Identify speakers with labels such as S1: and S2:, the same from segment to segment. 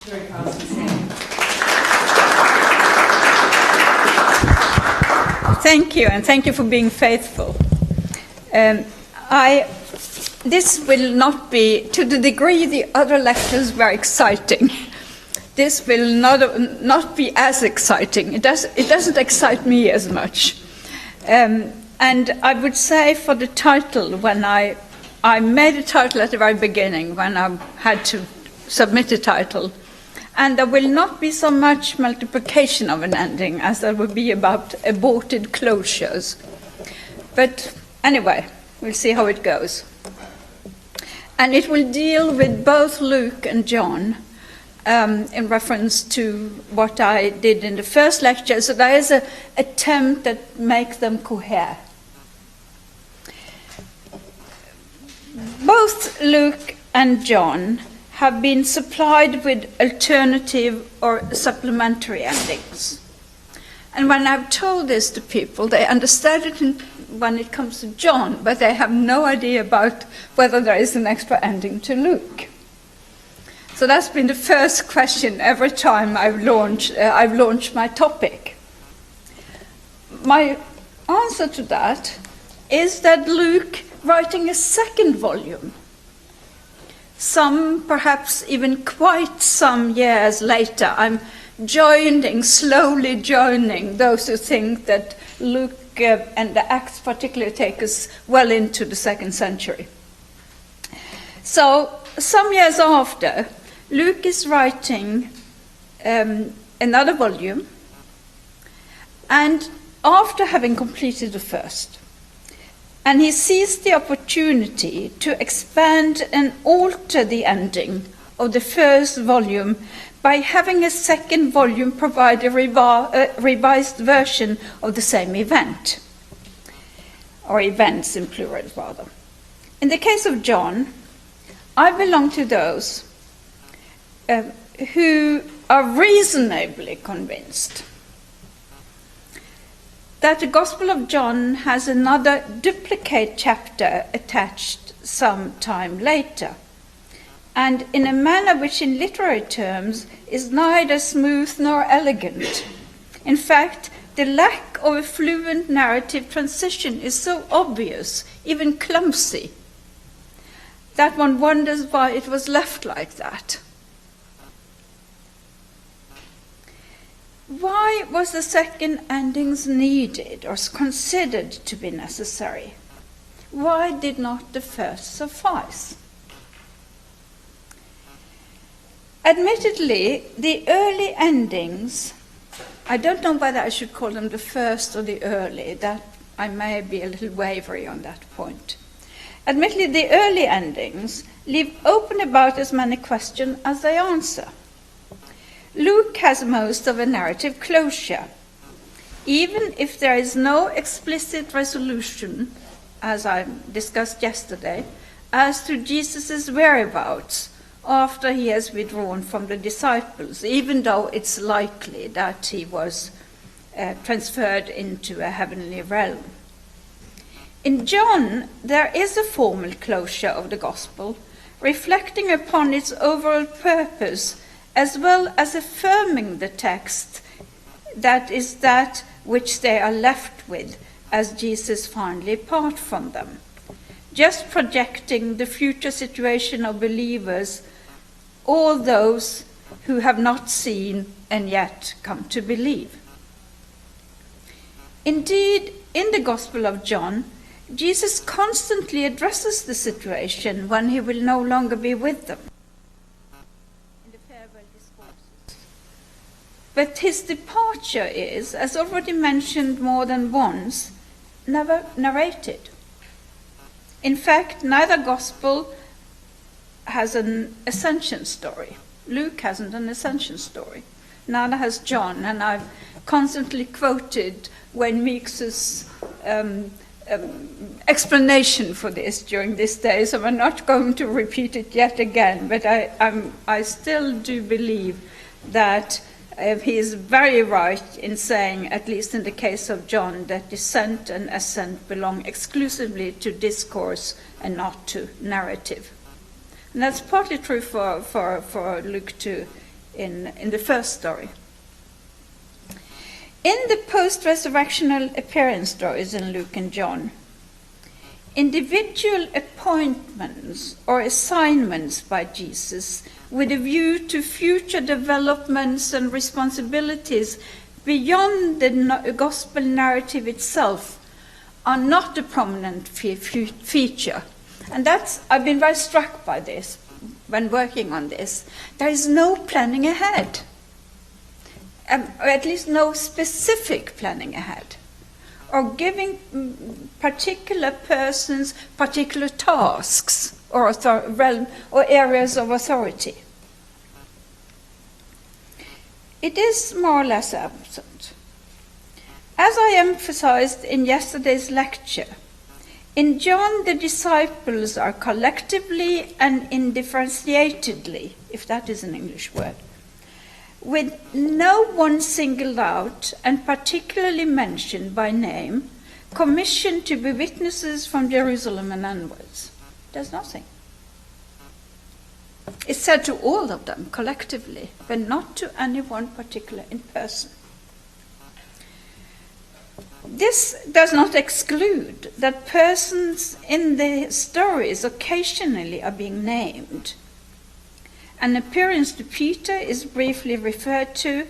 S1: Turid, Karlsen, Seim.
S2: Thank you, and thank you for being faithful. This will not be, to the degree the other lectures were exciting, this will not be as exciting. It doesn't excite me as much. And I would say for the title, when I made a title at the very beginning, when I had to submit a title, and there will not be so much multiplication of an ending as there will be about aborted closures. But anyway, we'll see how it goes. And it will deal with both Luke and John in reference to what I did in the first lecture. So there is an attempt that makes them cohere. Both Luke and John have been supplied with alternative or supplementary endings. And when I've told this to people, they understand it when it comes to John, but they have no idea about whether there is an extra ending to Luke. So that's been the first question every time I've launched my topic. My answer to that is that Luke, writing a second volume, perhaps even quite some years later, I'm slowly joining those who think that Luke and the Acts particularly take us well into the 2nd century. So some years after, Luke is writing another volume, and after having completed the first, and he sees the opportunity to expand and alter the ending of the first volume by having a second volume provide a revised version of the same event, or events in plural rather. In the case of John, I belong to those who are reasonably convinced that the Gospel of John has another duplicate chapter attached some time later, and in a manner which in literary terms is neither smooth nor elegant. In fact, the lack of a fluent narrative transition is so obvious, even clumsy, that one wonders why it was left like that. Why was the second endings needed or considered to be necessary? Why did not the first suffice? Admittedly, the early endings, I don't know whether I should call them the first or the early, that I may be a little wavery on that point. Admittedly, the early endings leave open about as many questions as they answer. Luke has most of a narrative closure, even if there is no explicit resolution, as I discussed yesterday, as to Jesus' whereabouts after he has withdrawn from the disciples, even though it's likely that he was transferred into a heavenly realm. In John, there is a formal closure of the gospel, reflecting upon its overall purpose, as well as affirming the text that is that which they are left with as Jesus finally part from them, just projecting the future situation of believers, all those who have not seen and yet come to believe. Indeed, in the Gospel of John, Jesus constantly addresses the situation when he will no longer be with them. But his departure is, as already mentioned more than once, never narrated. In fact, neither gospel has an ascension story. Luke hasn't an ascension story. Neither has John, and I've constantly quoted Wayne Meeks's explanation for this during this day, so I'm not going to repeat it yet again, but I still do believe that he is very right in saying, at least in the case of John, that descent and ascent belong exclusively to discourse and not to narrative. And that's partly true for Luke too, in the first story. In the post-resurrectional appearance stories in Luke and John, individual appointments or assignments by Jesus with a view to future developments and responsibilities beyond the gospel narrative itself are not a prominent feature. And I've been very struck by this when working on this. There is no planning ahead, or at least no specific planning ahead, or giving particular persons particular tasks or realm or areas of authority. It is more or less absent. As I emphasized in yesterday's lecture, in John the disciples are collectively and indifferentiatedly, if that is an English word, with no one singled out and particularly mentioned by name, commissioned to be witnesses from Jerusalem and onwards. There's nothing. It's said to all of them collectively, but not to any one particular in person. This does not exclude that persons in the stories occasionally are being named. An appearance to Peter is briefly referred to,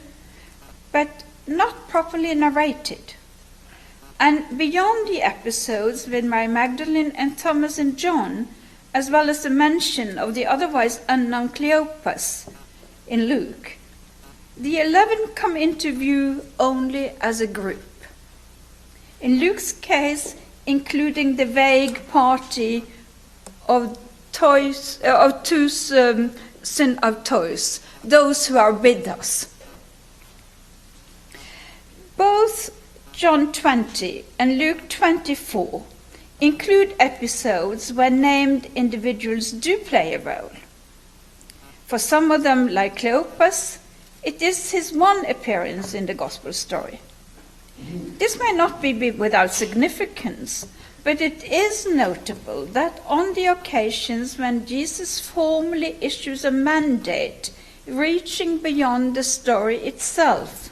S2: but not properly narrated. And beyond the episodes with Mary Magdalene and Thomas and John, as well as the mention of the otherwise unknown Cleopas in Luke, the 11 come into view only as a group. In Luke's case, including the vague party of toys, sin of toys, those who are with us. Both John 20 and Luke 24 include episodes where named individuals do play a role. For some of them, like Cleopas, it is his one appearance in the gospel story. This may not be without significance, but it is notable that on the occasions when Jesus formally issues a mandate reaching beyond the story itself,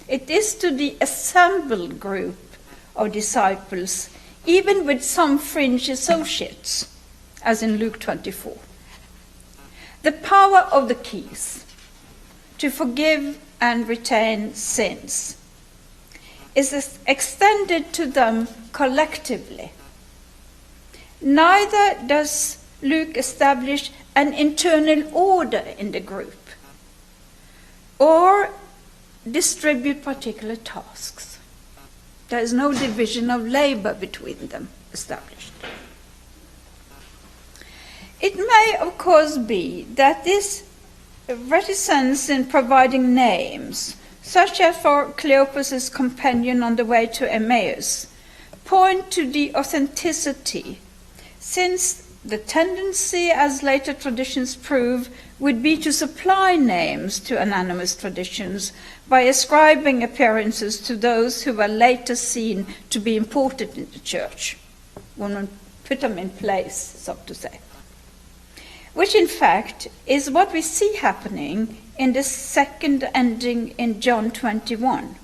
S2: it is to the assembled group of disciples, even with some fringe associates, as in Luke 24. The power of the keys to forgive and retain sins is extended to them collectively. Neither does Luke establish an internal order in the group or distribute particular tasks. There is no division of labor between them established. It may, of course, be that this reticence in providing names, such as for Cleopas's companion on the way to Emmaus, point to the authenticity, since the tendency, as later traditions prove, would be to supply names to anonymous traditions by ascribing appearances to those who were later seen to be important in the church. One put them in place, so to say. Which, in fact, is what we see happening in the second ending in John 21,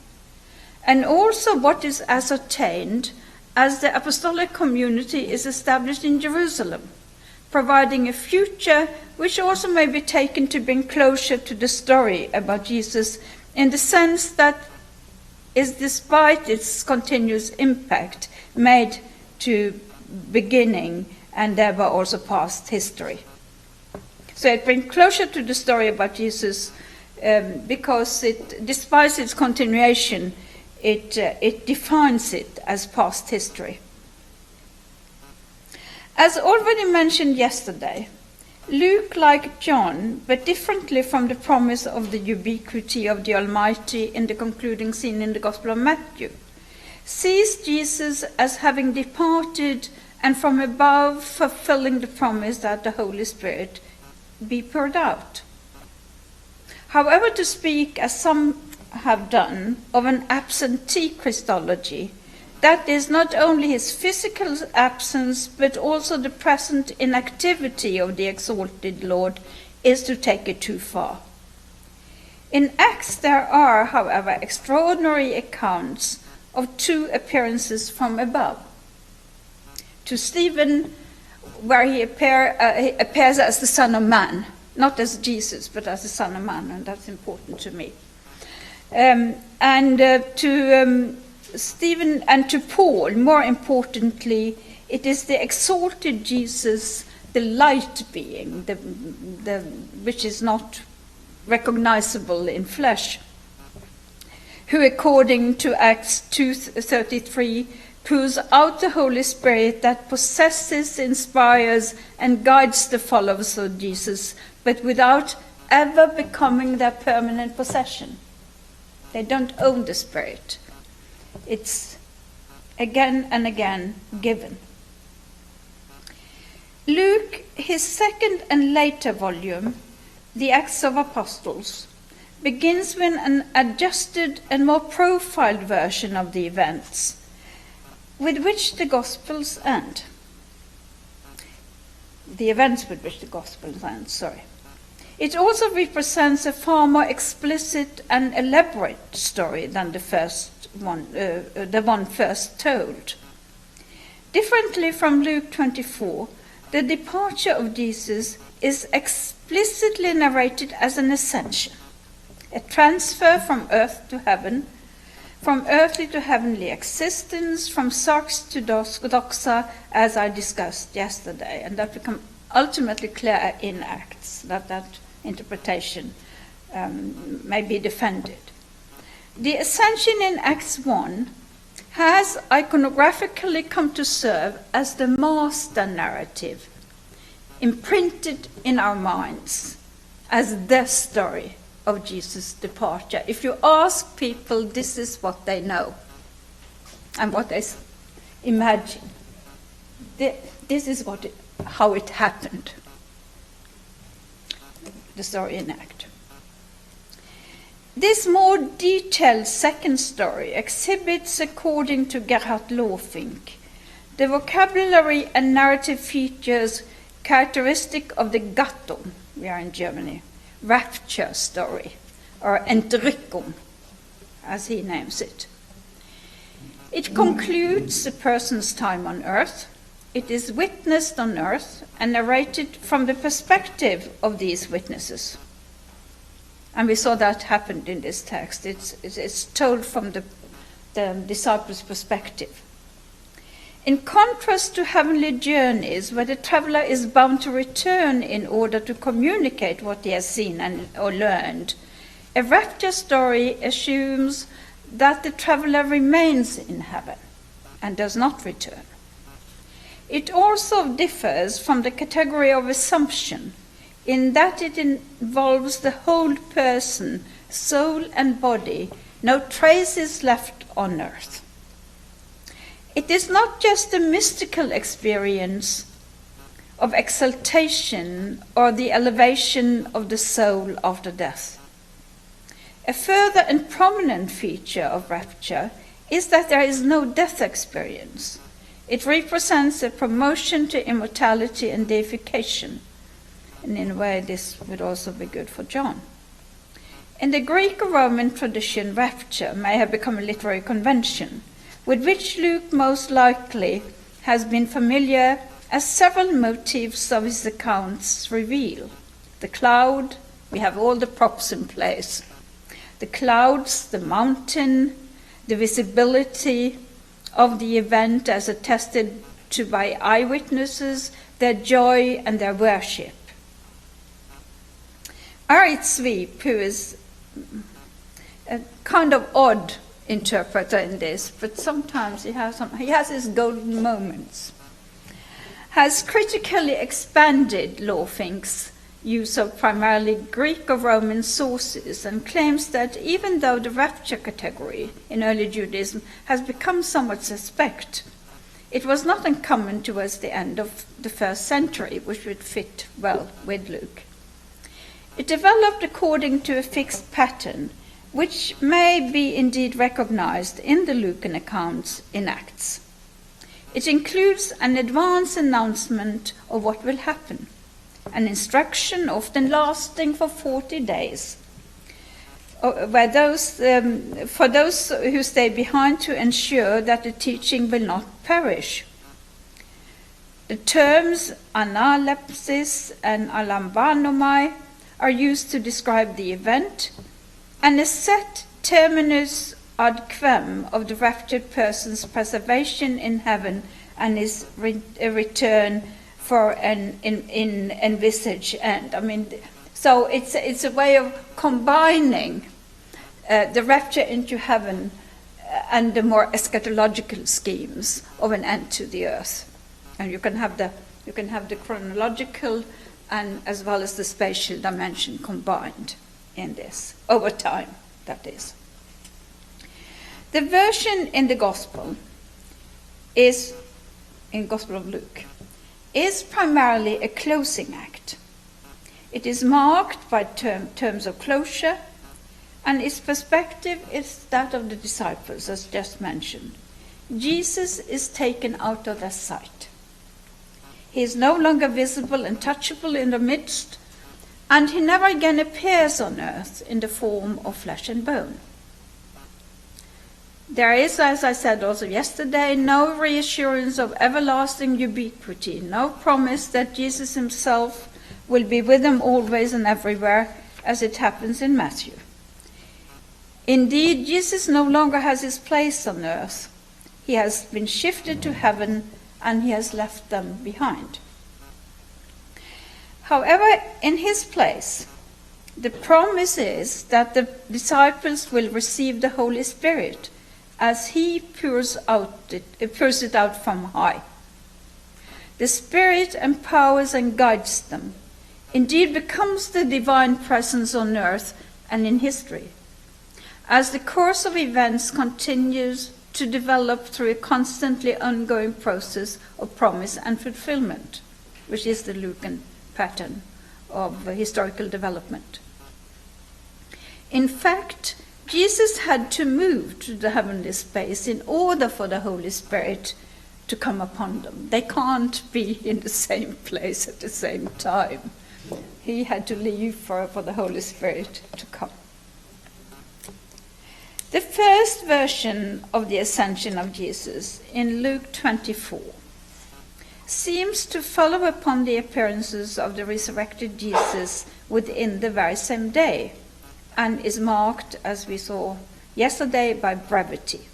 S2: and also what is ascertained as the apostolic community is established in Jerusalem, providing a future which also may be taken to bring closure to the story about Jesus in the sense that is, despite its continuous impact, made to beginning and thereby also past history. So it brings closure to the story about Jesus because despite its continuation, it defines it as past history. As already mentioned yesterday, Luke, like John, but differently from the promise of the ubiquity of the Almighty in the concluding scene in the Gospel of Matthew, sees Jesus as having departed and from above fulfilling the promise that the Holy Spirit be poured out. However, to speak, as some have done, of an absentee Christology, that is not only his physical absence, but also the present inactivity of the exalted Lord, is to take it too far. In Acts there are, however, extraordinary accounts of 2 appearances from above. To Stephen, where he appears as the Son of Man, not as Jesus, but as the Son of Man, and that's important to me. To Stephen and to Paul, more importantly, it is the exalted Jesus, the light being, which is not recognizable in flesh, who, according to Acts 2:33, pours out the Holy Spirit that possesses, inspires, and guides the followers of Jesus, but without ever becoming their permanent possession. They don't own the Spirit. It's again and again given. Luke, his second and later volume, The Acts of Apostles, begins with an adjusted and more profiled version of the events with which the Gospels end. The events with which the Gospels end, sorry. It also represents a far more explicit and elaborate story than the one first told. Differently from Luke 24, the departure of Jesus is explicitly narrated as an ascension, a transfer from earth to heaven, from earthly to heavenly existence, from sarx to doxa, as I discussed yesterday, and that becomes ultimately clear in Acts, that interpretation may be defended. The ascension in Acts 1 has iconographically come to serve as the master narrative, imprinted in our minds as the story of Jesus' departure. If you ask people, this is what they know and what they imagine. This is how it happened, the story in Act. This more detailed second story exhibits, according to Gerhard Lofink, the vocabulary and narrative features characteristic of the Gattung, we are in Germany, rapture story, or Entrückung, as he names it. It concludes the person's time on earth. It is witnessed on earth and narrated from the perspective of these witnesses. And we saw that happened in this text. It's told from the disciples' perspective. In contrast to heavenly journeys, where the traveler is bound to return in order to communicate what he has seen or learned, a rapture story assumes that the traveler remains in heaven and does not return. It also differs from the category of assumption in that it involves the whole person, soul and body, no traces left on earth. It is not just a mystical experience of exaltation or the elevation of the soul after death. A further and prominent feature of rapture is that there is no death experience. It represents a promotion to immortality and deification. And in a way, this would also be good for John. In the Greco-Roman tradition, rapture may have become a literary convention, with which Luke most likely has been familiar, as several motifs of his accounts reveal. The cloud, we have all the props in place. The clouds, the mountain, the visibility of the event as attested to by eyewitnesses, their joy and their worship. Arit Sweep, who is a kind of odd interpreter in this, but sometimes he has his golden moments, has critically expanded Lofink's use of primarily Greco-Roman sources and claims that even though the rapture category in early Judaism has become somewhat suspect, it was not uncommon towards the end of the first century, which would fit well with Luke. It developed according to a fixed pattern, which may be indeed recognized in the Lucan accounts in Acts. It includes an advance announcement of what will happen, an instruction often lasting for 40 days, for those who stay behind to ensure that the teaching will not perish. The terms analepsis and alambanomai are used to describe the event, and a set terminus ad quem of the raptured person's preservation in heaven and his return for an envisaged end. I mean, so it's a way of combining the rapture into heaven and the more eschatological schemes of an end to the earth. And you can have the chronological and as well as the spatial dimension combined in this over time. That is. The version in the Gospel in Gospel of Luke, is primarily a closing act. It is marked by terms of closure, and its perspective is that of the disciples, as just mentioned. Jesus is taken out of their sight. He is no longer visible and touchable in the midst, and he never again appears on earth in the form of flesh and bone. There is, as I said also yesterday, no reassurance of everlasting ubiquity, no promise that Jesus himself will be with them always and everywhere, as it happens in Matthew. Indeed, Jesus no longer has his place on earth. He has been shifted to heaven, and he has left them behind. However, in his place, the promise is that the disciples will receive the Holy Spirit as he pours it out from high. The Spirit empowers and guides them, indeed becomes the divine presence on earth and in history, as the course of events continues to develop through a constantly ongoing process of promise and fulfillment, which is the Lucan pattern of historical development. In fact, Jesus had to move to the heavenly space in order for the Holy Spirit to come upon them. They can't be in the same place at the same time. He had to leave for the Holy Spirit to come. The first version of the ascension of Jesus in Luke 24 seems to follow upon the appearances of the resurrected Jesus within the very same day, and is marked, as we saw yesterday, by brevity.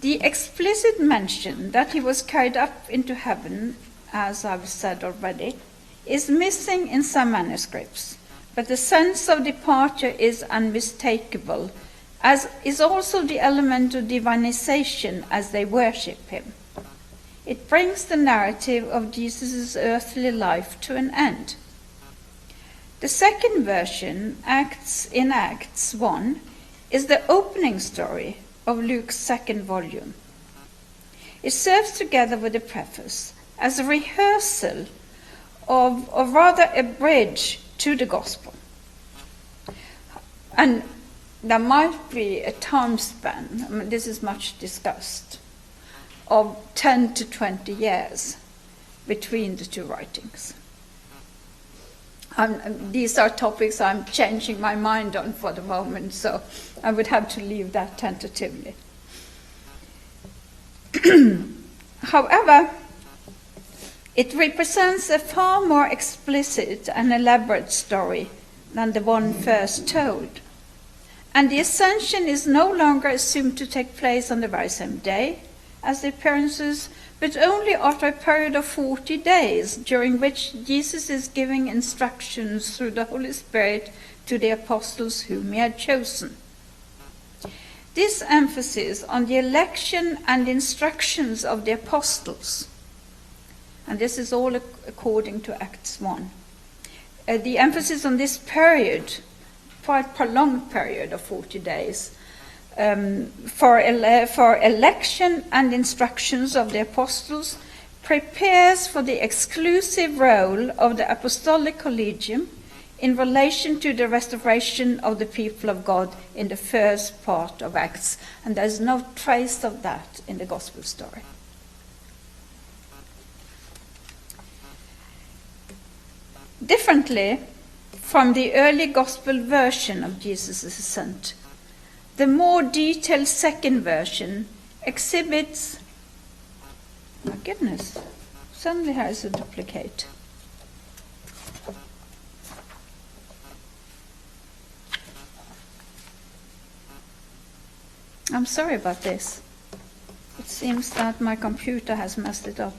S2: The explicit mention that he was carried up into heaven, as I've said already, is missing in some manuscripts, but the sense of departure is unmistakable, as is also the element of divinization as they worship him. It brings the narrative of Jesus' earthly life to an end. The second version, Acts 1, is the opening story of Luke's second volume. It serves together with the preface as a rehearsal of rather a bridge to the gospel. And there might be a time span, I mean, this is much discussed, of 10 to 20 years between the two writings. These are topics I'm changing my mind on for the moment, so I would have to leave that tentatively. However, it represents a far more explicit and elaborate story than the one first told. And the ascension is no longer assumed to take place on the very same day as the appearances, but only after a period of 40 days, during which Jesus is giving instructions through the Holy Spirit to the apostles whom he had chosen. This emphasis on the election and instructions of the apostles, and this is all according to Acts 1, the emphasis on this period, quite prolonged period of 40 days, for election and instructions of the apostles, prepares for the exclusive role of the apostolic collegium in relation to the restoration of the people of God in the first part of Acts. And there's no trace of that in the gospel story. Differently from the early gospel version of Jesus' ascent. The more detailed second version exhibits, my goodness, suddenly has a duplicate. I'm sorry about this. It seems that my computer has messed it up.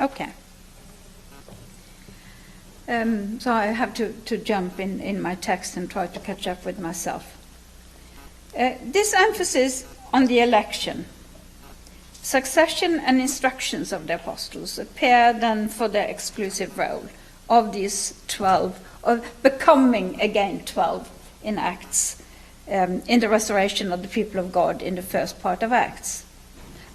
S2: Okay. So I have to jump in my text and try to catch up with myself. This emphasis on the election, succession and instructions of the apostles appear then for the exclusive role of these 12, of becoming again 12 in Acts, in the restoration of the people of God in the first part of Acts.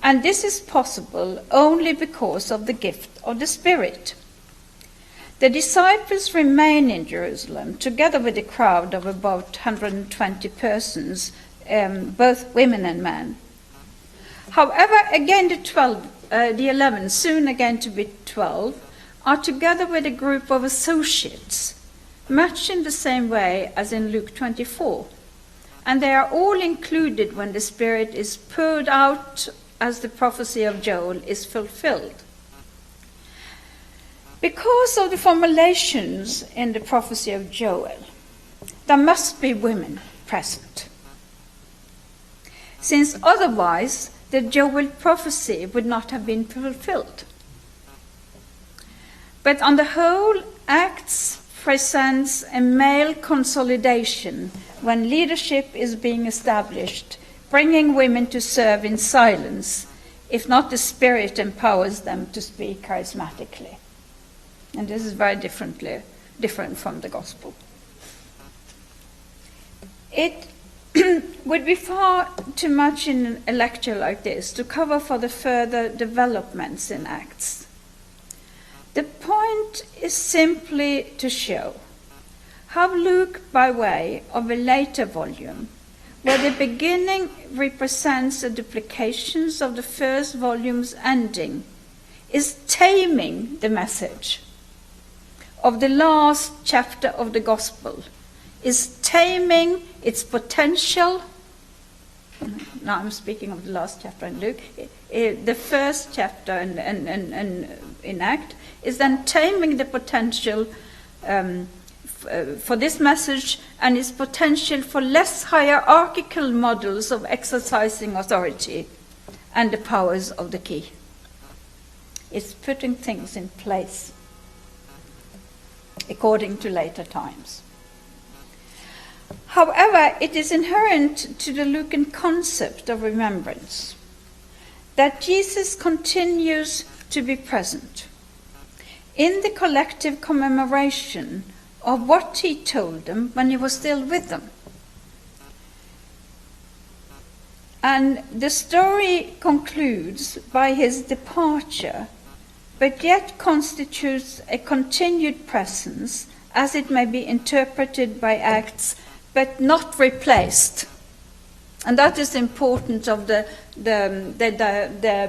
S2: And this is possible only because of the gift of the Spirit. The disciples remain in Jerusalem, together with a crowd of about 120 persons, both women and men. However, again the 11, soon again to be 12, are together with a group of associates, much in the same way as in Luke 24. And they are all included when the Spirit is poured out as the prophecy of Joel is fulfilled. Because of the formulations in the prophecy of Joel, there must be women present, since otherwise the Joel prophecy would not have been fulfilled. But on the whole, Acts presents a male consolidation when leadership is being established, bringing women to serve in silence, if not the Spirit empowers them to speak charismatically. And this is very different from the gospel. It would be far too much in a lecture like this to cover for the further developments in Acts. The point is simply to show how Luke, by way of a later volume, where the beginning represents the duplications of the first volume's ending, is taming the message of the last chapter of the Gospel, is taming its potential. Now I'm speaking of the last chapter in Luke. The first chapter in Act is then taming the potential for this message and its potential for less hierarchical models of exercising authority and the powers of the key. It's putting things in place according to later times. However, it is inherent to the Lucan concept of remembrance that Jesus continues to be present in the collective commemoration of what he told them when he was still with them. And the story concludes by his departure, but yet constitutes a continued presence, as it may be interpreted by Acts, but not replaced. And that is important of the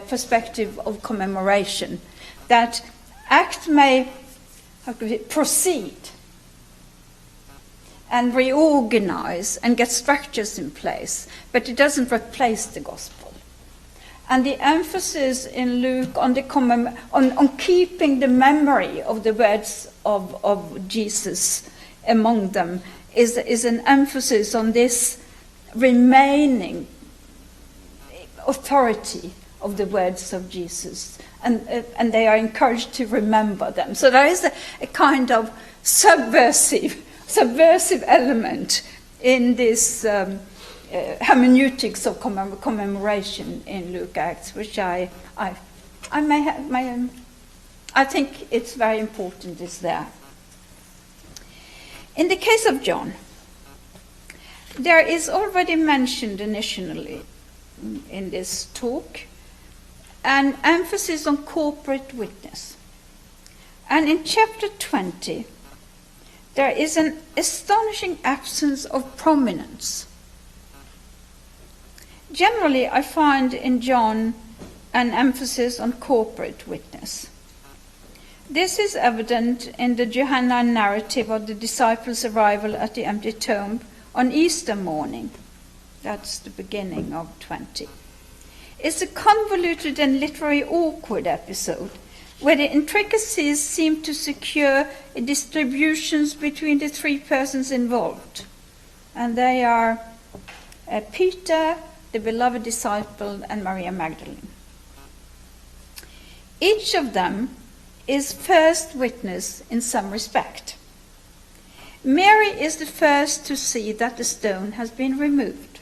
S2: perspective of commemoration, that Act may proceed and reorganize and get structures in place, but it doesn't replace the gospel. And the emphasis in Luke on keeping the memory of the words of Jesus among them is an emphasis on this remaining authority of the words of Jesus. And they are encouraged to remember them. So there is a kind of subversive element in this hermeneutics of commemoration in Luke Acts, which I think it's very important is there. In the case of John, there is already mentioned initially in this talk an emphasis on corporate witness. And in chapter 20, there is an astonishing absence of prominence. Generally, I find in John an emphasis on corporate witness. This is evident in the Johannine narrative of the disciples' arrival at the empty tomb on Easter morning. That's the beginning of 20. It's a convoluted and literally awkward episode where the intricacies seem to secure distributions between the three persons involved. And they are Peter, the beloved disciple, and Maria Magdalene. Each of them is first witness in some respect. Mary is the first to see that the stone has been removed,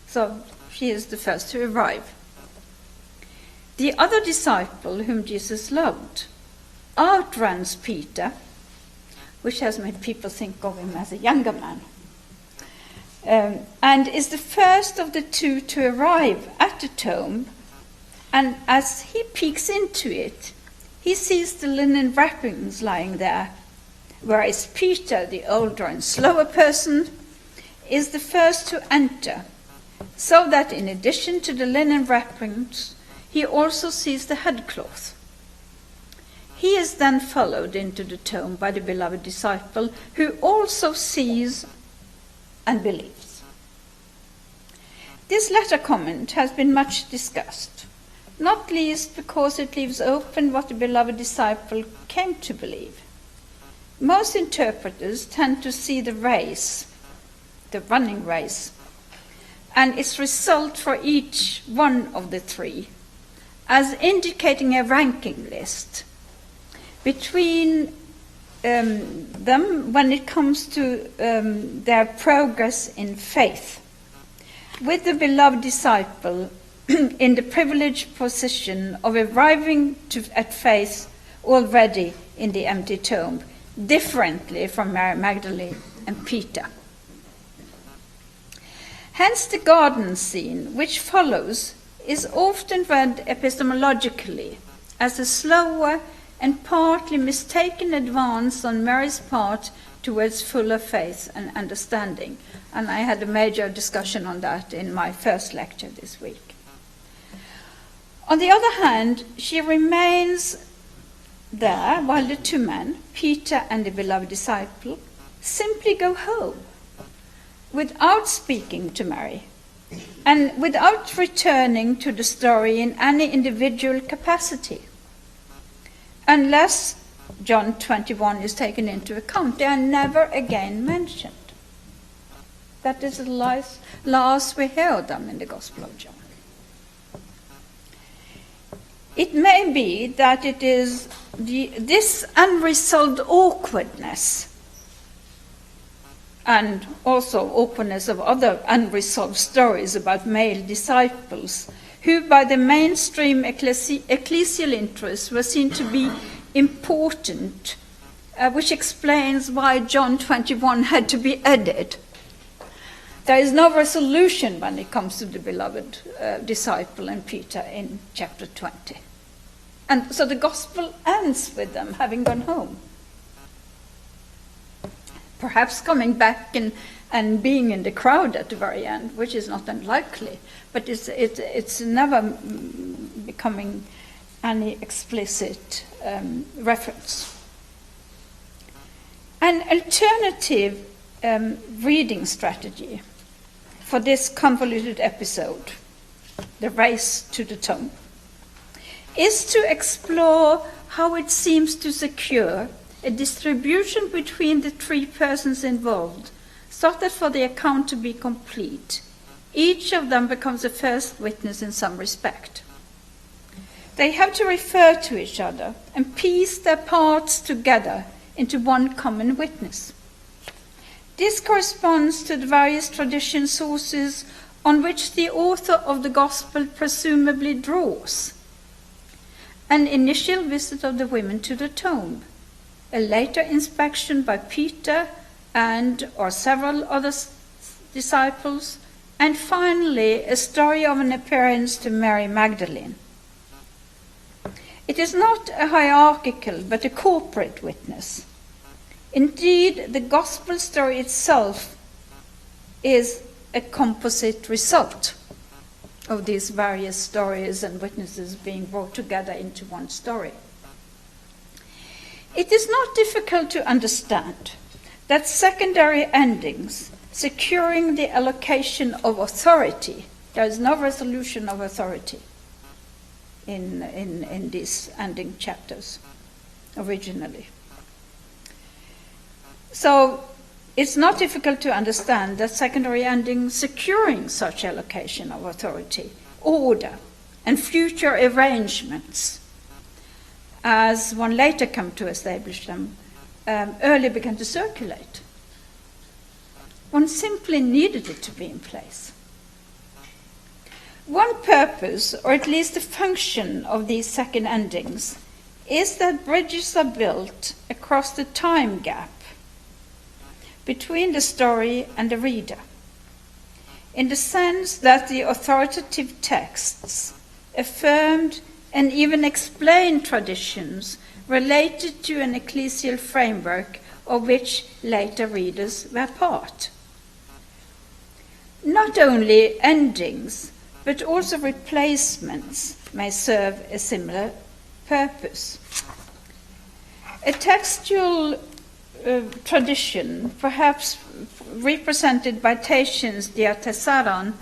S2: so she is the first to arrive. The other disciple whom Jesus loved outruns Peter, which has made people think of him as a younger man, and is the first of the two to arrive at the tomb. And as he peeks into it, he sees the linen wrappings lying there, whereas Peter, the older and slower person, is the first to enter, so that in addition to the linen wrappings, he also sees the headcloth. He is then followed into the tomb by the beloved disciple, who also sees and believes. This latter comment has been much discussed, not least because it leaves open what the beloved disciple came to believe. Most interpreters tend to see the race, the running race, and its result for each one of the three as indicating a ranking list between them when it comes to their progress in faith, with the beloved disciple in the privileged position of arriving at faith already in the empty tomb, differently from Mary Magdalene and Peter. Hence the garden scene, which follows, is often read epistemologically as a slower and partly mistaken advance on Mary's part towards fuller faith and understanding. And I had a major discussion on that in my first lecture this week. On the other hand, she remains there while the two men, Peter and the beloved disciple, simply go home without speaking to Mary and without returning to the story in any individual capacity. Unless John 21 is taken into account, they are never again mentioned. That is the last we hear of them in the Gospel of John. It may be that it is this unresolved awkwardness, and also awkwardness of other unresolved stories about male disciples, who by the mainstream ecclesial interests were seen to be important, which explains why John 21 had to be added. There is no resolution when it comes to the beloved disciple and Peter in chapter 20. And so the gospel ends with them having gone home. Perhaps coming back and being in the crowd at the very end, which is not unlikely, but it's never becoming any explicit reference. An alternative reading strategy for this convoluted episode, the race to the tomb, is to explore how it seems to secure a distribution between the three persons involved, so that for the account to be complete, each of them becomes a first witness in some respect. They have to refer to each other and piece their parts together into one common witness. This corresponds to the various tradition sources on which the author of the Gospel presumably draws. An initial visit of the women to the tomb, a later inspection by Peter or several other disciples, and finally a story of an appearance to Mary Magdalene. It is not a hierarchical but a corporate witness. Indeed, the gospel story itself is a composite result. of these various stories and witnesses being brought together into one story. It is not difficult to understand that secondary endings securing the allocation of authority, there is no resolution of authority in these ending chapters originally. So it's not difficult to understand that secondary endings securing such allocation of authority, order, and future arrangements, as one later come to establish them, early began to circulate. One simply needed it to be in place. One purpose, or at least a function, of these second endings is that bridges are built across the time gap between the story and the reader, in the sense that the authoritative texts affirmed and even explained traditions related to an ecclesial framework of which later readers were part. Not only endings, but also replacements may serve a similar purpose. A textual tradition, perhaps represented by Tatian's Diatesaron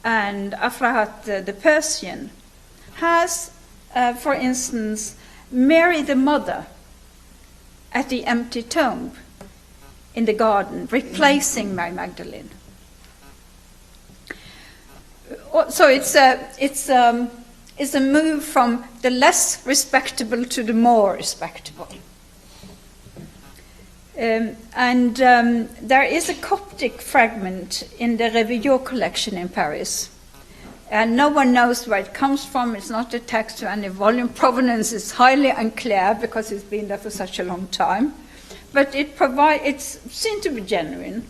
S2: and Afrahat the Persian, has, for instance, Mary the Mother at the empty tomb in the garden, replacing Mary Magdalene. So it's a move from the less respectable to the more respectable. There is a Coptic fragment in the Réveillot collection in Paris. And no one knows where it comes from. It's not attached to any volume. Provenance is highly unclear because it's been there for such a long time. But it's seen to be genuine.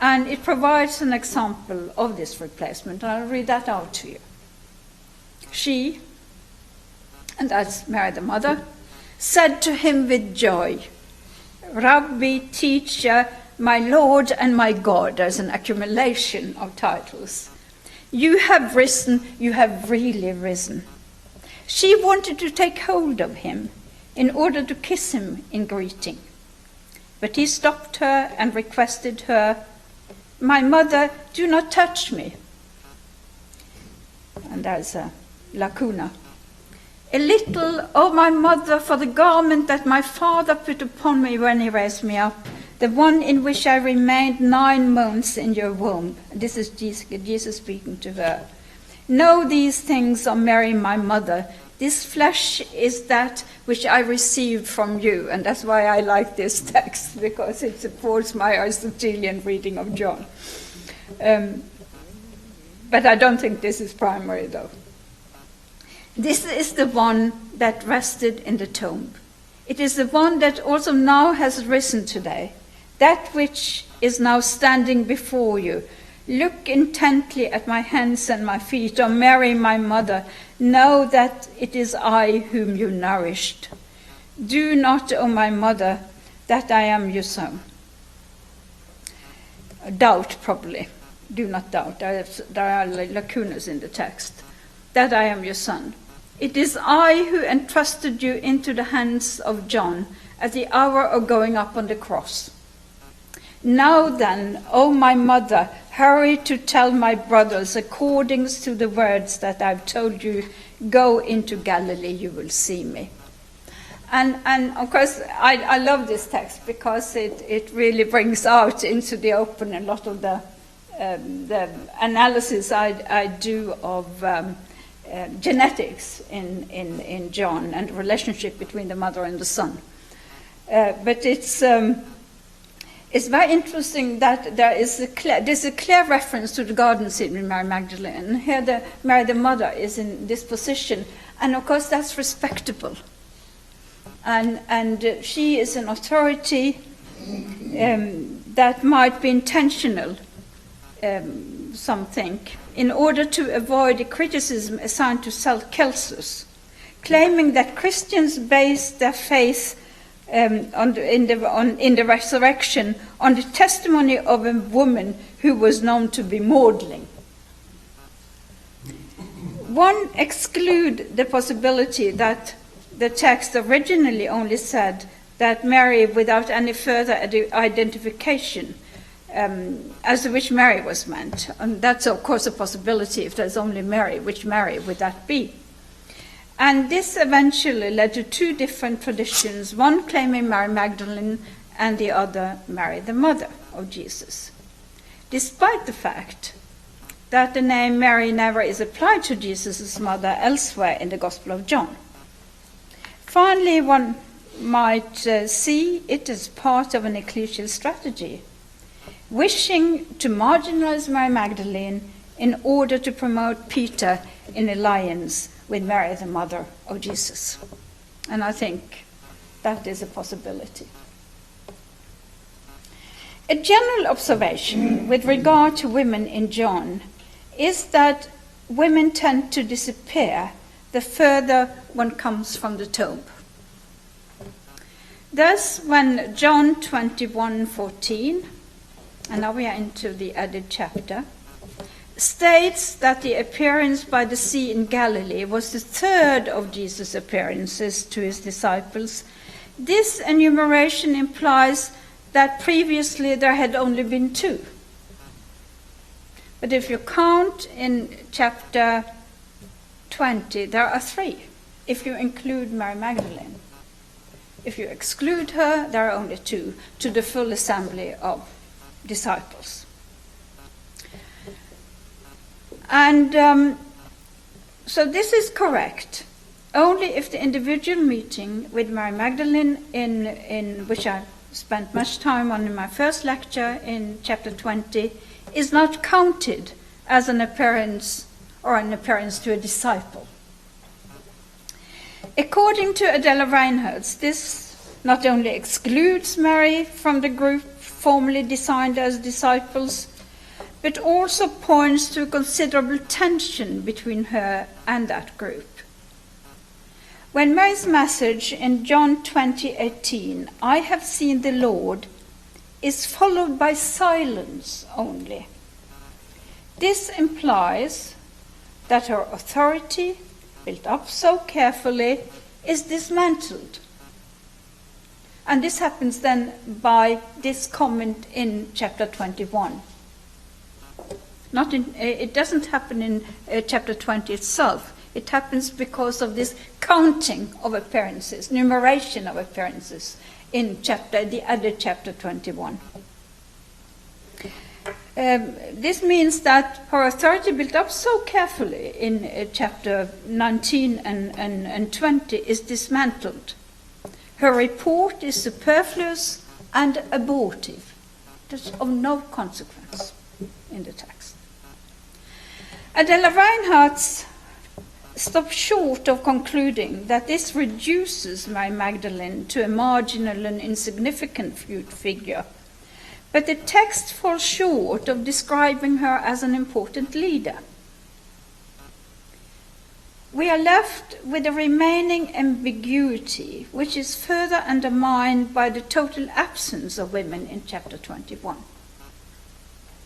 S2: And it provides an example of this replacement. I'll read that out to you. She, and that's Mary the Mother, said to him with joy, Rabbi, teacher, my Lord and my God. There's an accumulation of titles. You have risen, you have really risen. She wanted to take hold of him in order to kiss him in greeting. But he stopped her and requested her, my mother, do not touch me. And there's a lacuna. A little, oh my mother, for the garment that my father put upon me when he raised me up, the one in which I remained 9 months in your womb. This is Jesus speaking to her. Know these things, O Mary, my mother. This flesh is that which I received from you. And that's why I like this text, because it supports my Aristotelian reading of John. But I don't think this is primary, though. This is the one that rested in the tomb. It is the one that also now has risen today, that which is now standing before you. Look intently at my hands and my feet, O Mary, my mother. Know that it is I whom you nourished. Do not, O my mother, that I am your son. Doubt, probably. Do not doubt. There are lacunas in the text. That I am your son. It is I who entrusted you into the hands of John at the hour of going up on the cross. Now then, O my mother, hurry to tell my brothers, according to the words that I've told you, go into Galilee, you will see me. And of course, I love this text because it really brings out into the open a lot of the analysis I do of genetics in John and the relationship between the mother and the son. But it's very interesting that there's a clear reference to the garden scene with Mary Magdalene. Here Mary the Mother is in this position, and of course that's respectable. And she is an authority that might be intentional, some think, in order to avoid the criticism assigned to Celsus, claiming that Christians base their faith in the resurrection on the testimony of a woman who was known to be maudlin. one exclude the possibility that the text originally only said that Mary, without any further identification as to which Mary was meant. And that's, of course, a possibility. If there's only Mary, which Mary would that be? And this eventually led to two different traditions, one claiming Mary Magdalene and the other Mary, the mother of Jesus, despite the fact that the name Mary never is applied to Jesus' mother elsewhere in the Gospel of John. Finally, one might see it as part of an ecclesial strategy, wishing to marginalize Mary Magdalene in order to promote Peter in alliance with Mary, the mother of Jesus. And I think that is a possibility. A general observation with regard to women in John is that women tend to disappear the further one comes from the tomb. Thus, when John 21:14, and now we are into the added chapter, states that the appearance by the sea in Galilee was the third of Jesus' appearances to his disciples, this enumeration implies that previously there had only been two. But if you count in chapter 20, there are three, if you include Mary Magdalene. If you exclude her, there are only two, to the full assembly of disciples. And so this is correct, only if the individual meeting with Mary Magdalene, in which I spent much time on in my first lecture in chapter 20, is not counted as an appearance or an appearance to a disciple. According to Adela Reinhardt, this not only excludes Mary from the group formerly designed as disciples, but also points to considerable tension between her and that group. When Mary's message in John 20:18, "I have seen the Lord," is followed by silence only, this implies that her authority, built up so carefully, is dismantled. And this happens then by this comment in chapter 21. It doesn't happen in chapter 20 itself. It happens because of this counting of appearances, numeration of appearances in the added chapter 21. This means that her authority, built up so carefully in chapter 19 and 20, is dismantled. Her report is superfluous and abortive. That's of no consequence in the text. Adela Reinhardt stops short of concluding that this reduces Mary Magdalene to a marginal and insignificant figure, but the text falls short of describing her as an important leader. We are left with a remaining ambiguity, which is further undermined by the total absence of women in chapter 21.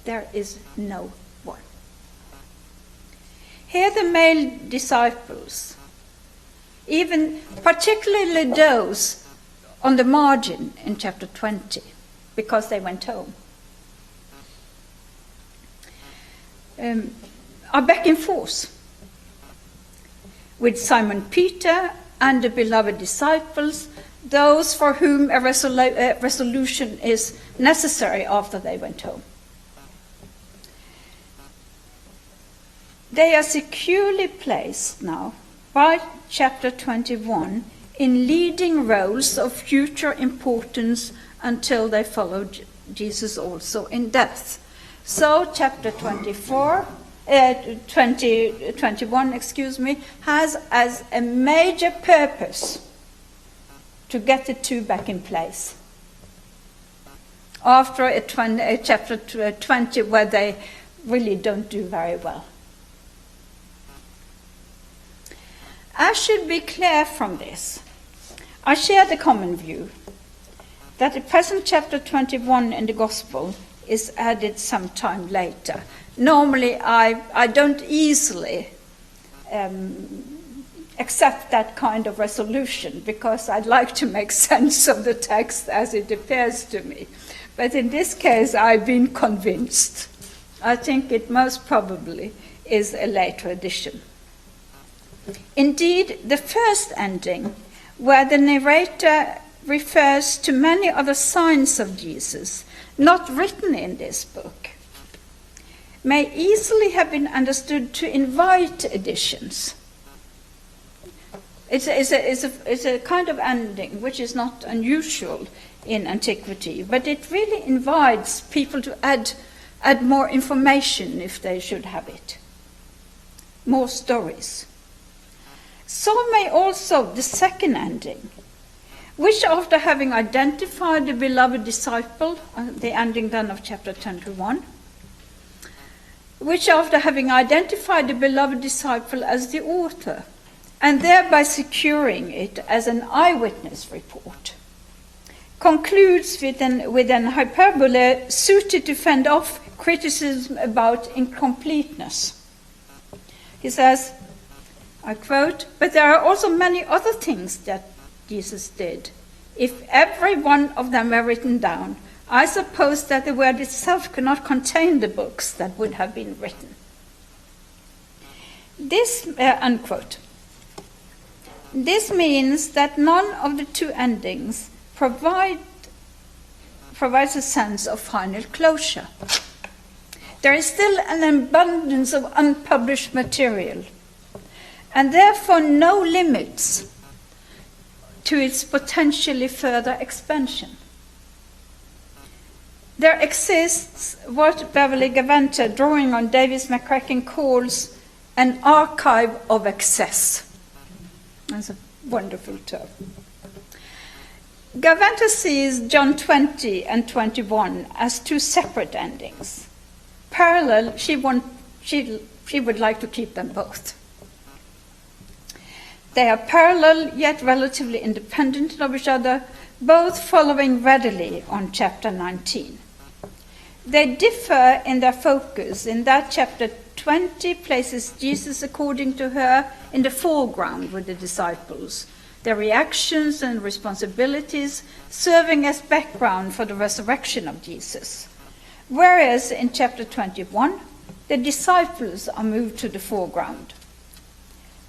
S2: There is no one. Here the male disciples, even particularly those on the margin in chapter 20, because they went home, are back in force with Simon Peter and the beloved disciples, those for whom a resolution is necessary after they went home. They are securely placed now by chapter 21 in leading roles of future importance until they follow Jesus also in death. So chapter 21 has as a major purpose to get the two back in place. After chapter 20 where they really don't do very well. I should be clear from this. I share the common view that the present chapter 21 in the Gospel is added sometime later. Normally, I don't easily accept that kind of resolution, because I'd like to make sense of the text as it appears to me. But in this case, I've been convinced. I think it most probably is a later addition. Indeed, the first ending, where the narrator refers to many other signs of Jesus, not written in this book, may easily have been understood to invite additions. It's a kind of ending which is not unusual in antiquity, but it really invites people to add more information if they should have it, more stories. So may also the second ending, which after having identified the beloved disciple, the ending then of chapter 21, which after having identified the beloved disciple as the author, and thereby securing it as an eyewitness report, concludes with an hyperbole suited to fend off criticism about incompleteness. He says, I quote, "But there are also many other things that Jesus did. If every one of them were written down, I suppose that the word itself could not contain the books that would have been written." This, unquote. This means that none of the two endings provides a sense of final closure. There is still an abundance of unpublished material, and therefore no limits to its potentially further expansion. There exists what Beverly Gaventa, drawing on Davis McCracken, calls an archive of excess. That's a wonderful term. Gaventa sees John 20 and 21 as two separate endings. Parallel, she would like to keep them both. They are parallel yet relatively independent of each other, both following readily on chapter 19. They differ in their focus in that chapter 20 places Jesus, according to her, in the foreground with the disciples, their reactions and responsibilities serving as background for the resurrection of Jesus. Whereas in chapter 21, the disciples are moved to the foreground.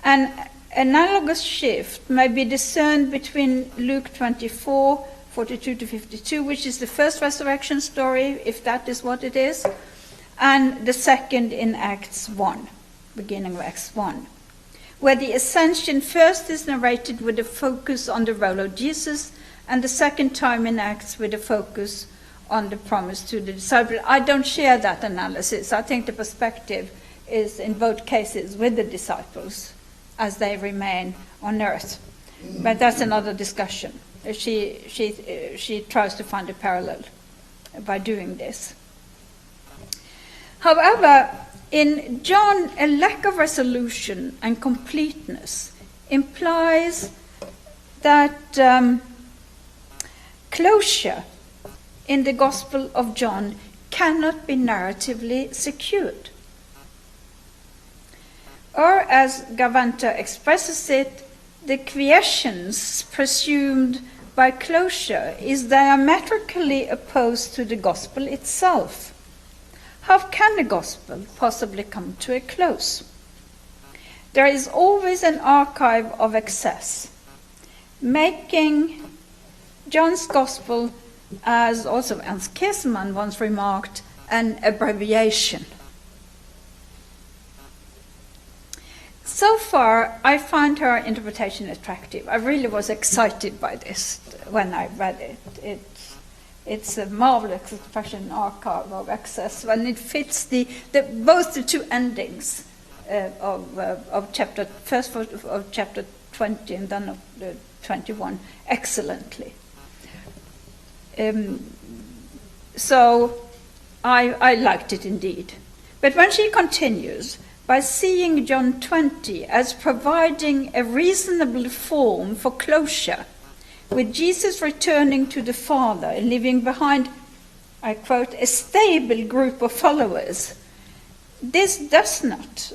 S2: An analogous shift may be discerned between Luke 24, 42 to 52, which is the first resurrection story, if that is what it is, and the second in Acts 1, beginning of Acts 1, where the ascension first is narrated with a focus on the role of Jesus, and the second time in Acts with a focus on the promise to the disciples. I don't share that analysis. I think the perspective is in both cases with the disciples as they remain on earth. But that's another discussion. She tries to find a parallel by doing this. However, in John, a lack of resolution and completeness implies that closure in the Gospel of John cannot be narratively secured. Or, as Gaventa expresses it, the quiescence presumed by closure is diametrically opposed to the Gospel itself. How can a Gospel possibly come to a close? There is always an archive of excess, making John's Gospel, as also Ernst Käsemann once remarked, an abbreviation. So far, I find her interpretation attractive. I really was excited by this when I read it. It's a marvelous expression, archive of excess, when it fits both the two endings of chapter first of chapter 20 and then of the 21 excellently. So I liked it indeed. But when she continues, by seeing John 20 as providing a reasonable form for closure, with Jesus returning to the Father and leaving behind, I quote, a stable group of followers, this does not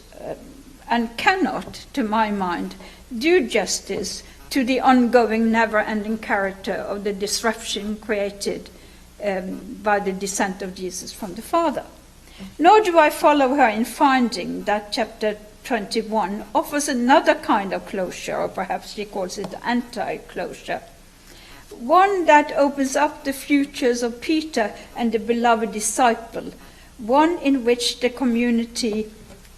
S2: and cannot, to my mind, do justice to the ongoing, never-ending character of the disruption created by the descent of Jesus from the Father. Nor do I follow her in finding that chapter 21 offers another kind of closure, or perhaps she calls it anti-closure, one that opens up the futures of Peter and the beloved disciple, one in which the community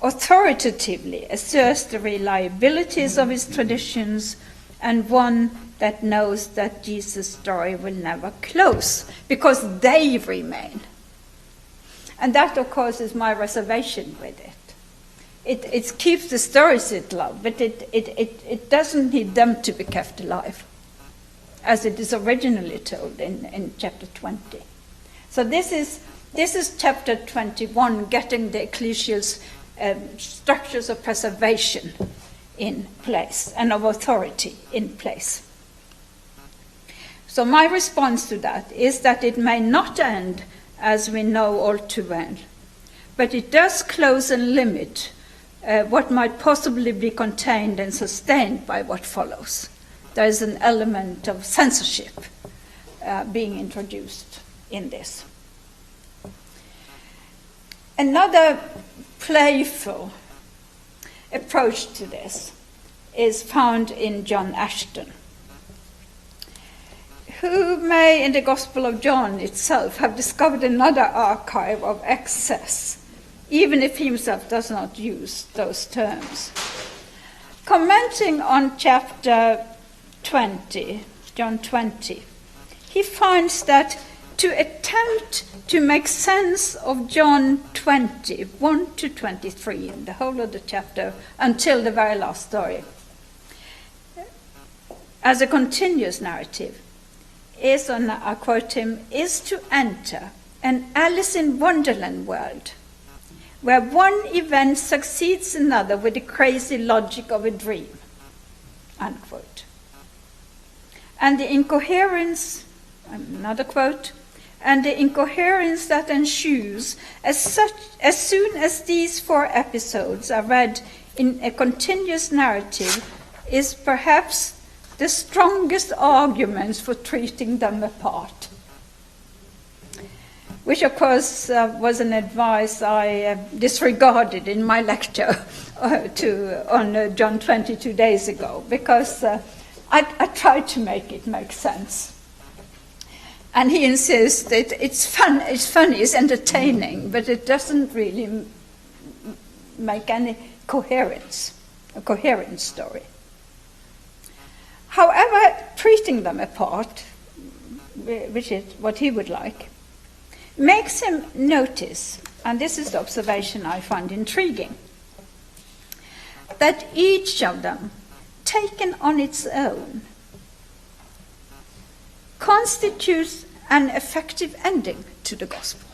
S2: authoritatively asserts the reliabilities of its traditions, and one that knows that Jesus' story will never close, because they remain. And that, of course, is my reservation with it. It keeps the stories it loves, but it doesn't need them to be kept alive, as it is originally told in chapter 20. So this is chapter 21, getting the ecclesial structures of preservation in place and of authority in place. So my response to that is that it may not end as we know all too well, but it does close and limit what might possibly be contained and sustained by what follows. There is an element of censorship being introduced in this. Another playful approach to this is found in John Ashton, who may, in the Gospel of John itself, have discovered another archive of excess, even if he himself does not use those terms. Commenting on chapter 20, John 20, he finds that to attempt to make sense of John 20, 1 to 23, and the whole of the chapter until the very last story, as a continuous narrative, is, and I quote him, is to enter an Alice in Wonderland world where one event succeeds another with the crazy logic of a dream, unquote. And the incoherence, another quote, and the incoherence that ensues as soon as these 4 episodes are read in a continuous narrative is perhaps the strongest arguments for treating them apart, which of course was an advice I disregarded in my lecture on John 20 2 days ago, because I tried to make it make sense. And he insists that it's funny, it's entertaining, but it doesn't really make any coherence, a coherent story. However, treating them apart, which is what he would like, makes him notice, and this is the observation I find intriguing, that each of them, taken on its own, constitutes an effective ending to the gospel.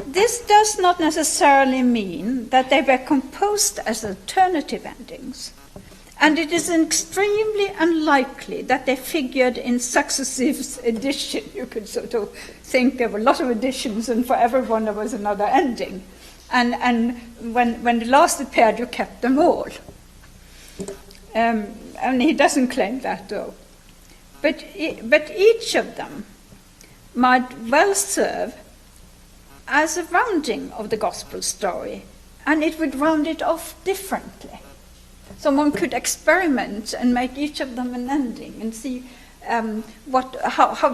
S2: This does not necessarily mean that they were composed as alternative endings, and it is extremely unlikely that they figured in successive editions. You could sort of think there were a lot of editions, and for every one there was another ending. And when the last appeared, you kept them all. And he doesn't claim that, though. But each of them might well serve as a rounding of the gospel story, and it would round it off differently. Someone could experiment and make each of them an ending and see how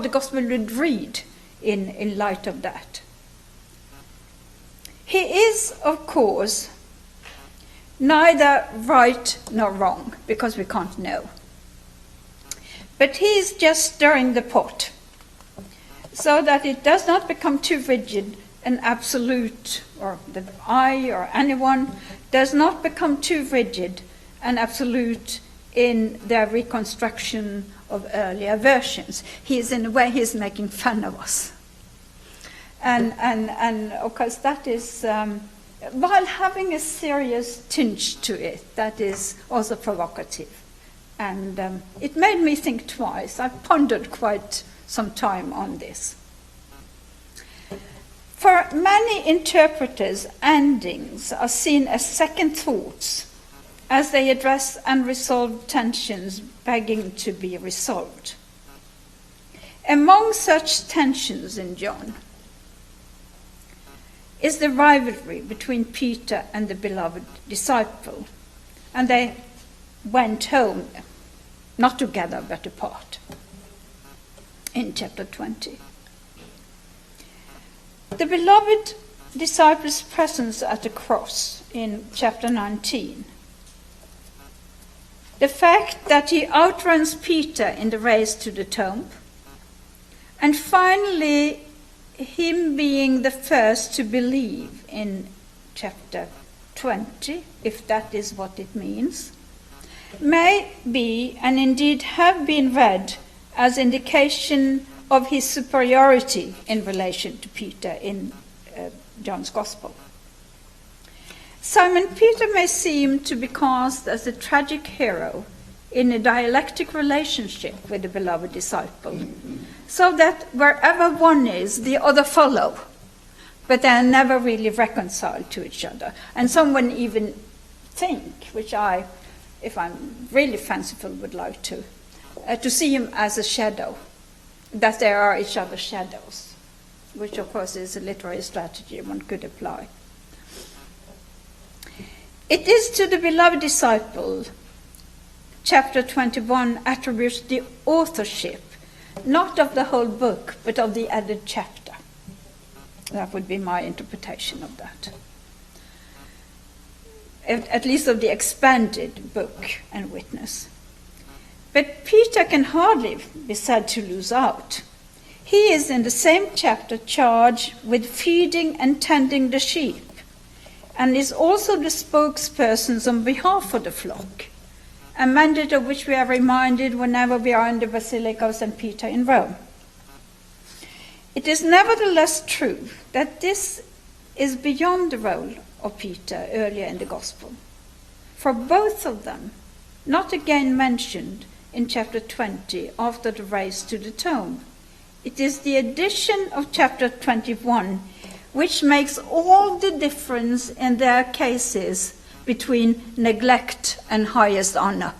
S2: the gospel would read in light of that. He is, of course, neither right nor wrong, because we can't know. But he is just stirring the pot, so that it does not become too rigid and absolute, or that I or anyone does not become too rigid and absolute in their reconstruction of earlier versions. He is, in a way, he is making fun of us. And of course that is, while having a serious tinge to it, that is also provocative. And it made me think twice. I pondered quite some time on this. For many interpreters, endings are seen as second thoughts, as they address unresolved tensions begging to be resolved. Among such tensions in John is the rivalry between Peter and the beloved disciple, and they went home, not together but apart, in chapter 20. The beloved disciple's presence at the cross in chapter 19. The fact that he outruns Peter in the race to the tomb. And finally, him being the first to believe in chapter 20, if that is what it means, may be and indeed have been read as indication of his superiority in relation to Peter in John's Gospel. Simon Peter may seem to be cast as a tragic hero in a dialectic relationship with the beloved disciple, so that wherever one is, the other follow, but they are never really reconciled to each other. And someone even think, which I, if I'm really fanciful, would like to see him as a shadow, that they are each other's shadows, which of course is a literary strategy one could apply. It is to the beloved disciple chapter 21 attributes the authorship, not of the whole book, but of the added chapter. That would be my interpretation of that. At least of the expanded book and witness. But Peter can hardly be said to lose out. He is in the same chapter charged with feeding and tending the sheep, and is also the spokesperson on behalf of the flock, a mandate of which we are reminded whenever we are in the Basilica of St. Peter in Rome. It is nevertheless true that this is beyond the role of Peter earlier in the Gospel. For both of them, not again mentioned in chapter 20 after the race to the tomb, it is the addition of chapter 21 which makes all the difference in their cases between neglect and highest honor.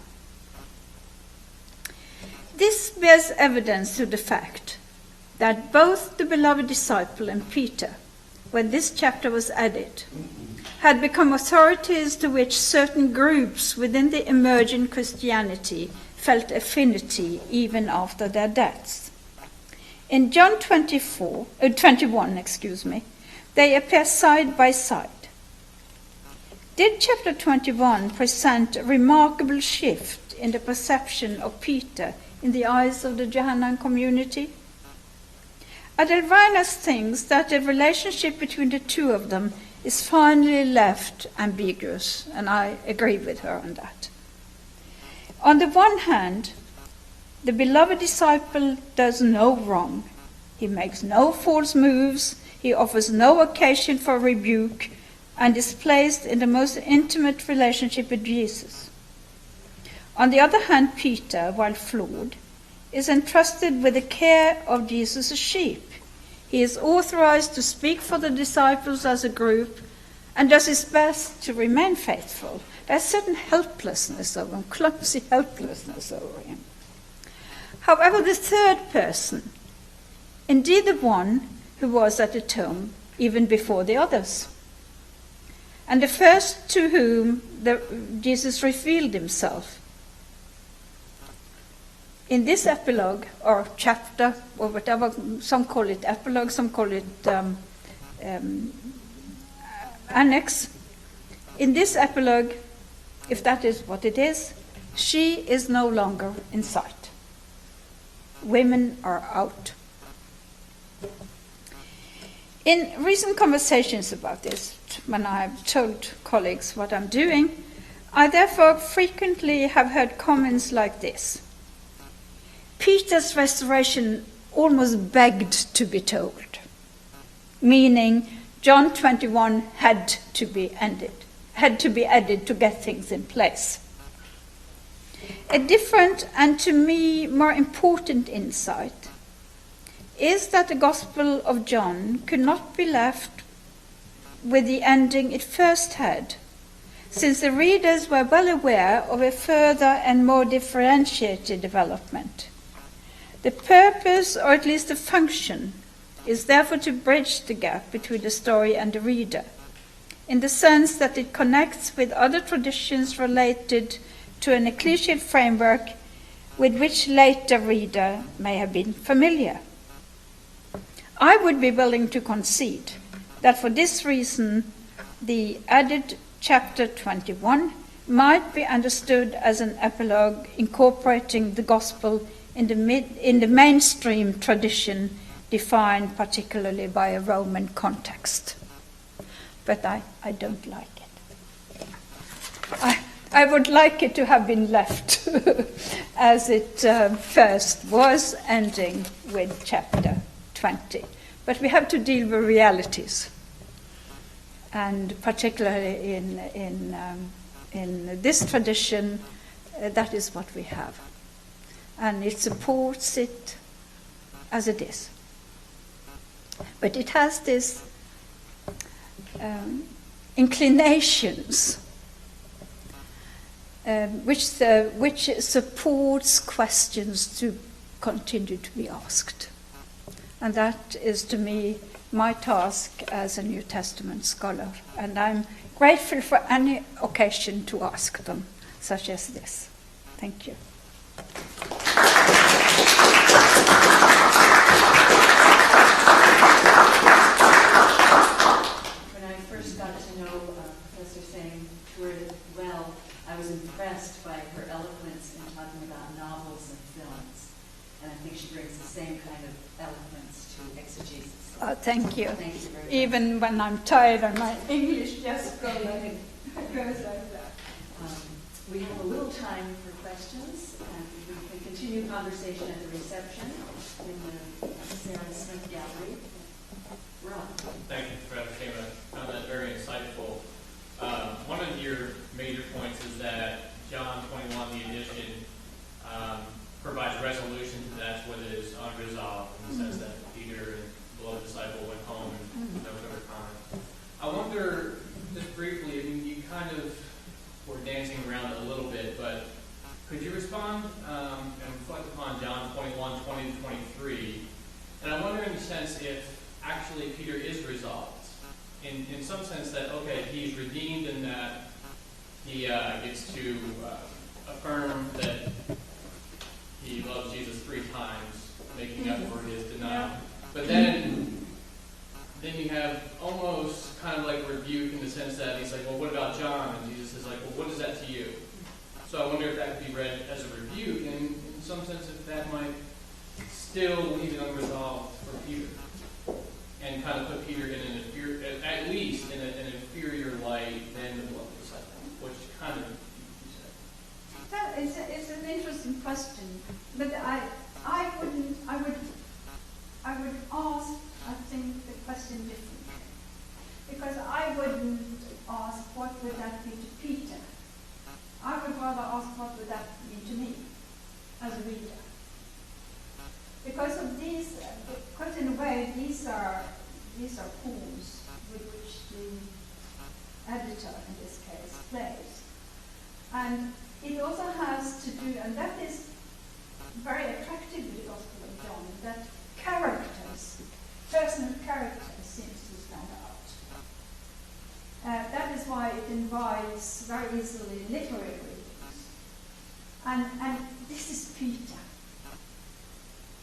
S2: This bears evidence to the fact that both the beloved disciple and Peter, when this chapter was added, had become authorities to which certain groups within the emerging Christianity felt affinity even after their deaths. In John 21, they appear side by side. Did chapter 21 present a remarkable shift in the perception of Peter in the eyes of the Johannine community? Adelweinas thinks that the relationship between the two of them is finally left ambiguous, and I agree with her on that. On the one hand, the beloved disciple does no wrong. He makes no false moves. He offers no occasion for rebuke, and is placed in the most intimate relationship with Jesus. On the other hand, Peter, while flawed, is entrusted with the care of Jesus' sheep. He is authorized to speak for the disciples as a group and does his best to remain faithful. There's certain helplessness over him, clumsy helplessness over him. However, the third person, indeed the one who was at the tomb even before the others, and the first to whom Jesus revealed himself. In this epilogue, or chapter, or whatever, some call it epilogue, some call it annex. In this epilogue, if that is what it is, she is no longer in sight. Women are out. In recent conversations about this, when I've told colleagues what I'm doing, I therefore frequently have heard comments like this. Peter's restoration almost begged to be told, meaning John 21 had to be added to get things in place. A different and to me more important insight is that the Gospel of John could not be left with the ending it first had, since the readers were well aware of a further and more differentiated development. The purpose, or at least the function, is therefore to bridge the gap between the story and the reader, in the sense that it connects with other traditions related to an ecclesial framework with which later reader may have been familiar. I would be willing to concede that for this reason the added chapter 21 might be understood as an epilogue incorporating the gospel in the mainstream tradition defined particularly by a Roman context. But I don't like it. I would like it to have been left as it first was, ending with chapter 20. But we have to deal with realities, and particularly in this tradition, that is what we have. And it supports it as it is. But it has these inclinations which supports questions to continue to be asked. And that is, to me, my task as a New Testament scholar. And I'm grateful for any occasion to ask them, such as this. Thank you.
S1: When I first got to know Professor Seim Turid well, I was impressed by her eloquence in talking about novels and films. And I think she brings the same kind of eloquence to exegesis.
S2: Oh, thank you.
S1: Thank you very much.
S2: Even when I'm tired and my English just goes like that.
S1: We have a little time for questions, and we can continue conversation at the reception in the Sarah Smith Gallery. Rob.
S3: Thank you, Professor Seim. I found that very insightful. One of your major points is that John 21, the edition, provides resolution to that what is unresolved, in the sense that Peter and the beloved disciple went home and never took time. I wonder, just briefly, I mean, you kind of were dancing around it a little bit, but could you respond and reflect upon John 21, 20 to 23? And I wonder, in a sense, if actually Peter is resolved, in some sense that, okay, he's redeemed in that he gets to affirm that he loves Jesus 3 times, making up for his denial. Yeah. But then you have almost kind of like rebuke in the sense that he's like, well, what about John? And Jesus is like, well, what is that to you? So I wonder if that could be read as a rebuke, and in some sense if that might still leave it unresolved for Peter, and kind of put Peter in an inferior, at least in an inferior light than the beloved disciple, which kind of you said.
S2: That it's an interesting question, but I would ask, I think, the question differently, because I wouldn't ask what would that be to Peter. I would rather ask what would that mean to me as a reader. Because in a way these are pools with which the editor in this case plays. And it also has to do, and that is very attractive with the Gospel of John, that personal characters seems to stand out. That is why it invites very easily literary readings. And this is Peter,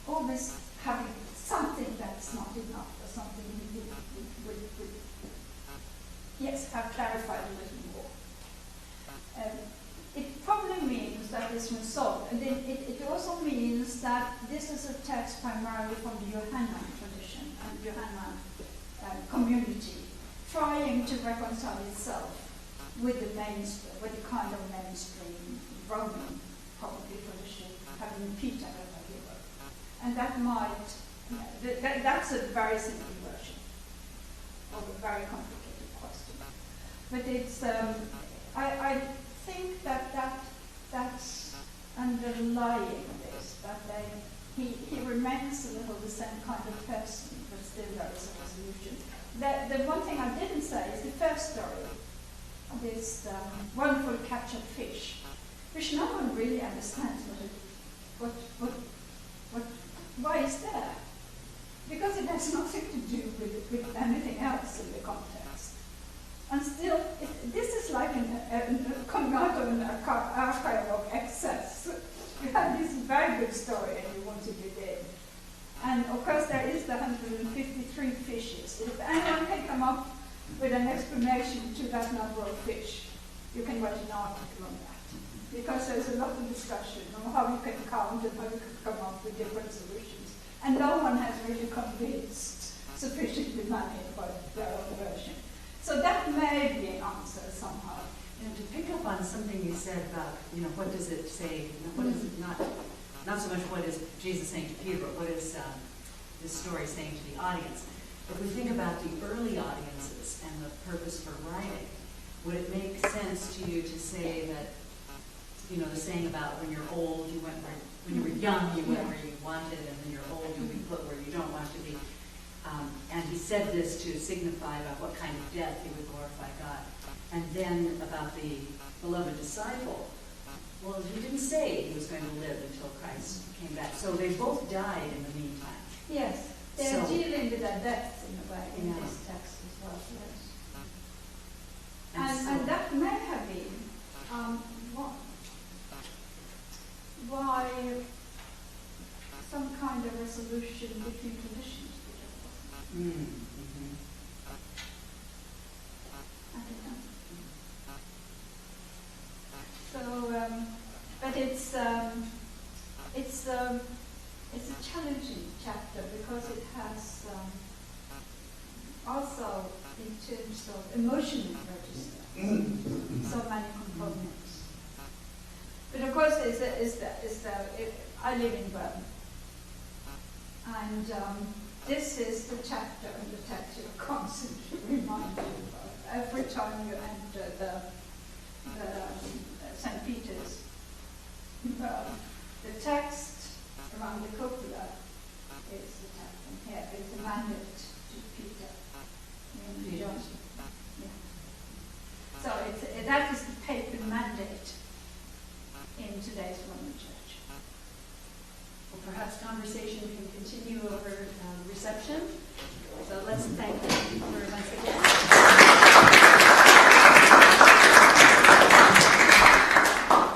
S2: always having something that's not enough, or something he would have clarified a little more. It probably means that it's resolved, and it also means that this is a text primarily from the Johannine tradition and Johannine community, trying to reconcile itself with the mainstream, with the kind of mainstream Roman probably tradition, having Peter as a hero. And that might, that's a very simple version of a very complicated question. But it's, I think that's underlying this, that he remains a little the same kind of person, but still there is a resolution. The one thing I didn't say is the first story of this wonderful captured fish, which no one really understands why is there? Because it has nothing to do with anything else in the context. And still, this is like coming out of an archive of excess. You have this very good story and you want to dig in. And of course there is the 153 fishes. If anyone can come up with an explanation to that number of fish, you can write an article on that. Because there's a lot of discussion on how you can count and how you can come up with different solutions. And no one has really convinced sufficiently many about their own version. So that may be an answer somehow.
S1: And to pick up on something you said about, what does it say, what is it not so much what is Jesus saying to Peter, but what is this story saying to the audience. If we think about the early audiences and the purpose for writing, would it make sense to you to say that, the saying about when you're old, you went when you were young, you went where you wanted, and when you're old, you'll be put where you don't want to be. And he said this to signify about what kind of death he would glorify God. And then about the beloved disciple, well, he didn't say he was going to live until Christ came back. So they both died in the meantime.
S2: Yes, they're dealing with their death in a way in this text as well. Yes. And that may have been why some kind of resolution between traditions. I don't know. So, but it's a challenging chapter because it has also in terms of emotional register so many components. But of course, I live in Bern, and this is the chapter in the text you're constantly reminded of. Every time you enter the St. Peter's, the text around the cupola is the text from here. It's a mandate to Peter in John. Yeah. So that is the papal mandate in today's Roman Church.
S1: Well, perhaps conversation can continue over reception. So let's thank you once again.